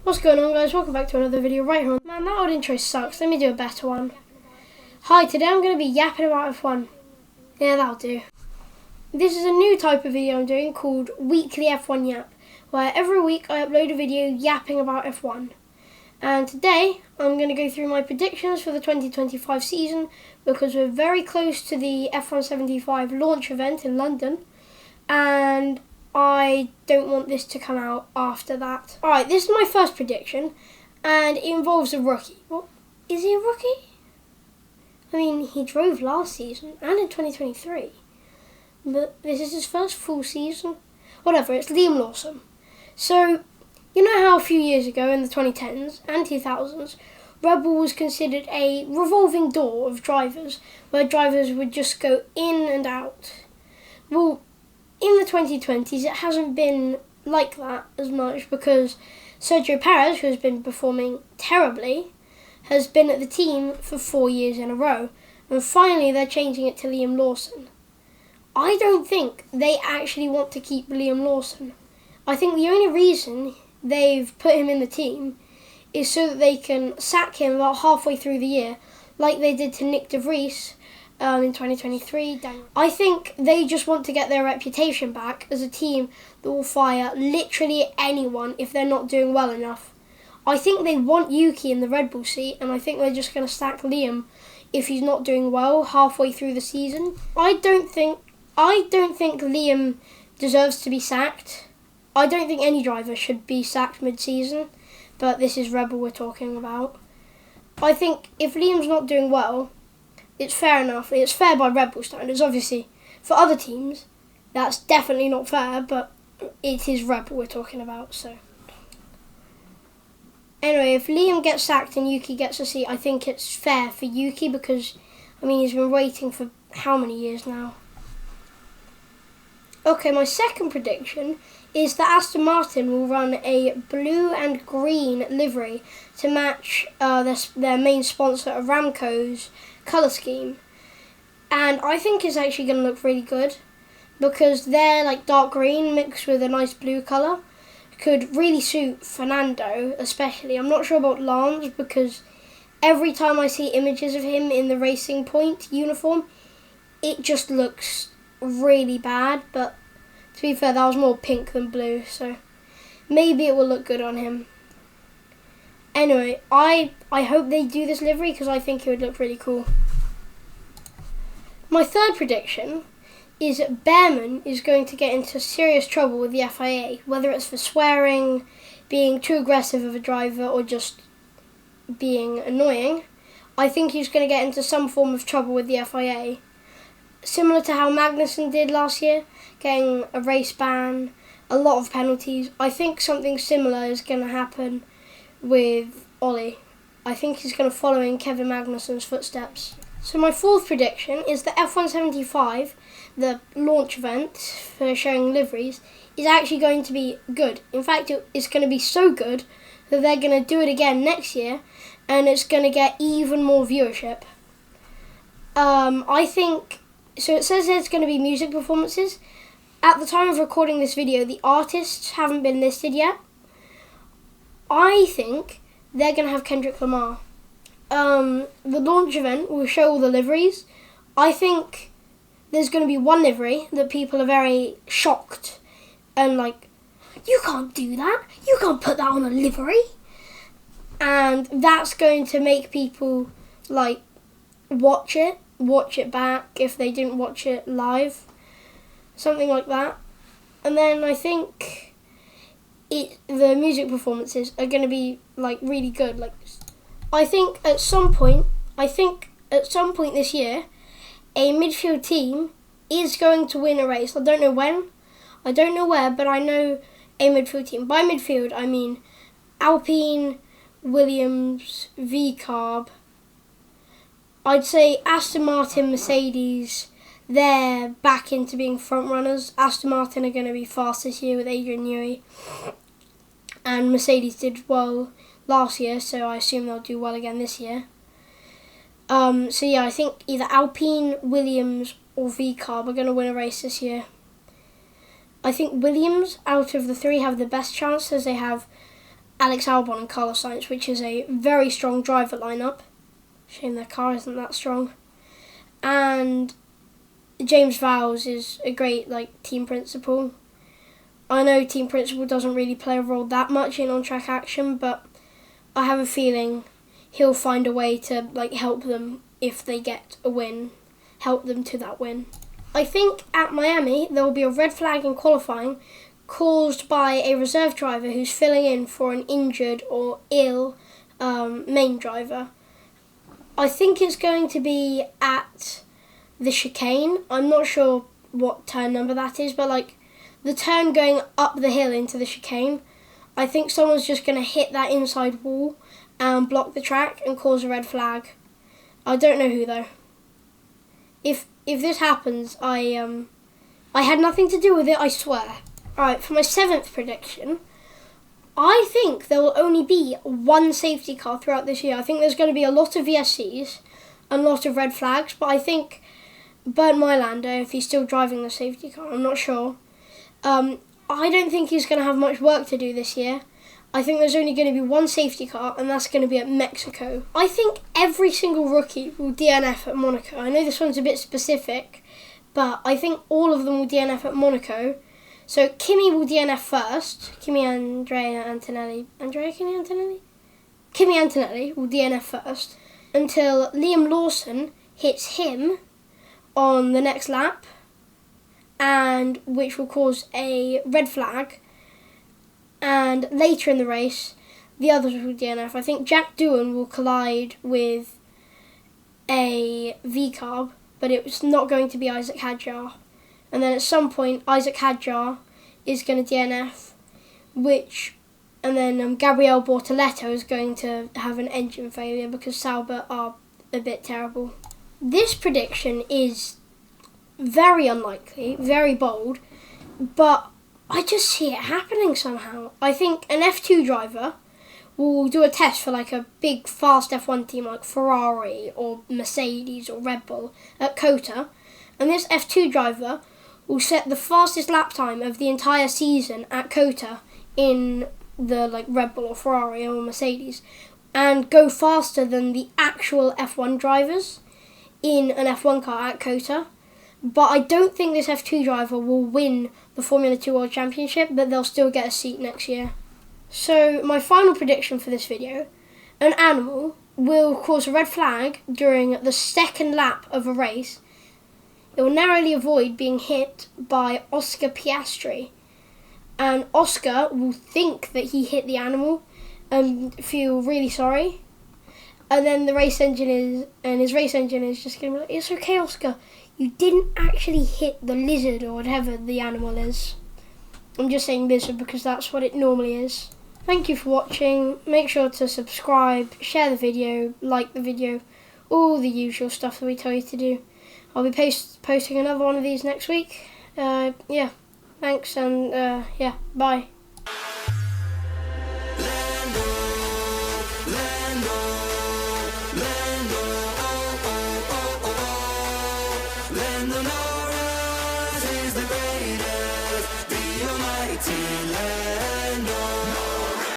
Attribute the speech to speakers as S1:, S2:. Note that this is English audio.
S1: What's going on, guys? Welcome back to another video right here. Man, that old intro sucks. Let me do a better one. Hi, today I'm going to be yapping about F1. Yeah, that'll do. This is a new type of video I'm doing called Weekly F1 Yap, where every week I upload a video yapping about F1. And today I'm going to go through my predictions for the 2025 season because we're very close to the F1 75 launch event in London, and I don't want this to come out after that. Alright, this is my first prediction, and it involves a rookie. What? Is he a rookie? I mean, he drove last season and in 2023. But this is his first full season. Whatever, it's Liam Lawson. So, you know how a few years ago in the 2010s and 2000s, Red Bull was considered a revolving door of drivers, where drivers would just go in and out. Well, in the 2020s, it hasn't been like that as much because Sergio Perez, who has been performing terribly, has been at the team for 4 years in a row. And finally, they're changing it to Liam Lawson. I don't think they actually want to keep Liam Lawson. I think the only reason they've put him in the team is so that they can sack him about halfway through the year, like they did to Nick de Vries in 2023. I think they just want to get their reputation back as a team that will fire literally anyone if they're not doing well enough. I think they want Yuki in the Red Bull seat, and I think they're just going to sack Liam if he's not doing well halfway through the season. I don't think Liam deserves to be sacked. I don't think any driver should be sacked mid-season, but this is Red Bull we're talking about. I think if Liam's not doing well, it's fair enough. It's fair by Red Bull standards. Obviously, for other teams, that's definitely not fair, but it is Red Bull we're talking about, so. Anyway, if Liam gets sacked and Yuki gets a seat, I think it's fair for Yuki because, I mean, he's been waiting for how many years now? Okay, my second prediction is that Aston Martin will run a blue and green livery to match their main sponsor, Aramco's colour scheme. And I think it's actually going to look really good because their like dark green mixed with a nice blue colour could really suit Fernando especially. I'm not sure about Lance because every time I see images of him in the Racing Point uniform, it just looks really bad, but to be fair, that was more pink than blue, so maybe it will look good on him. Anyway, I hope they do this livery because I think it would look really cool. My third prediction is that Behrman is going to get into serious trouble with the FIA, whether it's for swearing, being too aggressive of a driver, or just being annoying. I think he's going to get into some form of trouble with the FIA. Similar to how Magnussen did last year, getting a race ban, a lot of penalties. I think something similar is going to happen with Ollie. I think he's going to follow in Kevin Magnussen's footsteps. So my fourth prediction is that F1 75, the launch event for showing liveries, is actually going to be good. In fact, it's going to be so good that they're going to do it again next year, and it's going to get even more viewership. I think. So it says there's going to be music performances. At the time of recording this video, the artists haven't been listed yet. I think they're going to have Kendrick Lamar. The launch event will show all the liveries. I think there's going to be one livery that people are very shocked and like, you can't do that. You can't put that on a livery. And that's going to make people like watch it back if they didn't watch it live, something like that. And then I think the music performances are going to be like really good. Like, I think at some point this year, a midfield team is going to win a race. I don't know when, I don't know where, but I know a midfield team. By midfield, I mean Alpine, Williams, V-Carb. I'd say Aston Martin, Mercedes, they're back into being front runners. Aston Martin are going to be fast this year with Adrian Newey. And Mercedes did well last year, so I assume they'll do well again this year. So yeah, I think either Alpine, Williams or V-Carb are going to win a race this year. I think Williams, out of the three, have the best chance as they have Alex Albon and Carlos Sainz, which is a very strong driver lineup. Shame their car isn't that strong. And James Vowles is a great team principal. I know team principal doesn't really play a role that much in on-track action, but I have a feeling he'll find a way to help them if they get a win, help them to that win. I think at Miami there will be a red flag in qualifying caused by a reserve driver who's filling in for an injured or ill main driver. I think it's going to be at the chicane. I'm not sure what turn number that is, but the turn going up the hill into the chicane, I think someone's just going to hit that inside wall and block the track and cause a red flag. I don't know who though. If this happens, I had nothing to do with it, I swear. Alright, for my 7th prediction, I think there will only be one safety car throughout this year. I think there's going to be a lot of VSCs and a lot of red flags, but I think Bernd Mailander, if he's still driving the safety car, I'm not sure. I don't think he's going to have much work to do this year. I think there's only going to be one safety car, and that's going to be at Mexico. I think every single rookie will DNF at Monaco. I know this one's a bit specific, but I think all of them will DNF at Monaco. So Kimi will DNF first. Kimi Antonelli will DNF first until Liam Lawson hits him on the next lap, and which will cause a red flag. And later in the race, the others will DNF. I think Jack Doohan will collide with a V-carb, but it's not going to be Isaac Hadjar. And then at some point, Isaac Hadjar is going to DNF, and then Gabriel Bortoleto is going to have an engine failure because Sauber are a bit terrible. This prediction is very unlikely, very bold, but I just see it happening somehow. I think an F2 driver will do a test for a big fast F1 team like Ferrari or Mercedes or Red Bull at COTA, and this F2 driver will set the fastest lap time of the entire season at COTA in the Red Bull or Ferrari or Mercedes, and go faster than the actual F1 drivers in an F1 car at COTA. But I don't think this F2 driver will win the Formula 2 World Championship, but they'll still get a seat next year. So my final prediction for this video, an animal will cause a red flag during the second lap of a race. It will narrowly avoid being hit by Oscar Piastri, and Oscar will think that he hit the animal and feel really sorry. And then his race engine is just going to be like, "It's okay, Oscar. You didn't actually hit the lizard," or whatever the animal is. I'm just saying lizard because that's what it normally is. Thank you for watching. Make sure to subscribe, share the video, like the video, all the usual stuff that we tell you to do. I'll be posting another one of these next week. Yeah, thanks, and yeah, bye.